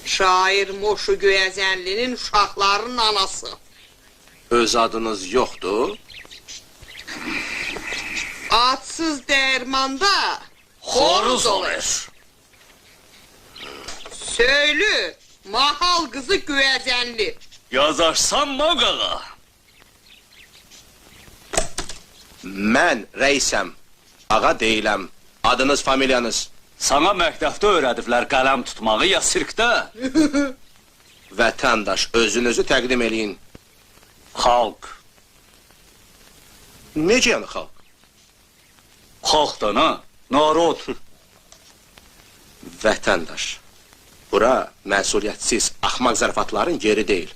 Şair Moşu Göyəzənlinin uşaqlarının anası. Öz adınız yoxdur? Adsız dərmanda Xoruz olur. Söylü, mahal qızı Göyəzənli. Yazarsan mı qağa? Mən rəisəm, ağa deyiləm. Adınız, familiyanız? Sana məktəbdə öyrədiblər qələm tutmağı ya sirkdə? Vətəndaş, özünüzü təqdim eləyin. Xalq. Necə yəni xalq? Xalqdan ha? Narod. Vətəndaş, bura məsuliyyətsiz, axmaq zarafatların yeri deyil.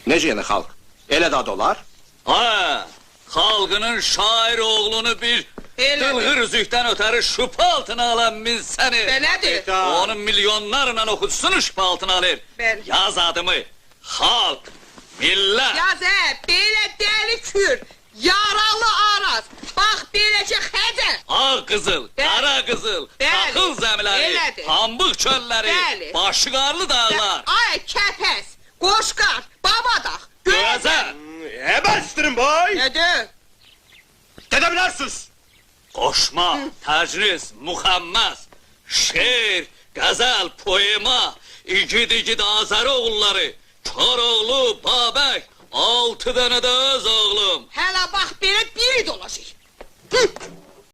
Necə yəni xalq? Elə də adı olar? Ha, xalqının şair oğlunu bir dılğır üzükdən ötəri şüpə altına alan min səni. Belədir. Onun milyonlarla oxucusunu şüpə altına alır. Bəli. Yaz adımı, xalq, millət. Yaz belə dəli kür, yaralı araz. Bax, beləcə xəzər. Ağ qızıl, Bəli. qara qızıl, Bəli. taxıl zəmiləri, Elədir. pambıq çölləri, Bəli. başıqarlı dağlar. Ay, kəpəs, qoşqar, babadaq, Göyəzən, Əbəsdirin boy! Nədir? Gedə bilərsiniz! qoşma, təcris, muxəmməs, şeir, qəzəl, poema, igid Azəri oğulları, Koroğlu, Babək, 6 dənə də öz oğlum. Hələ bax, belə biri dolaşır.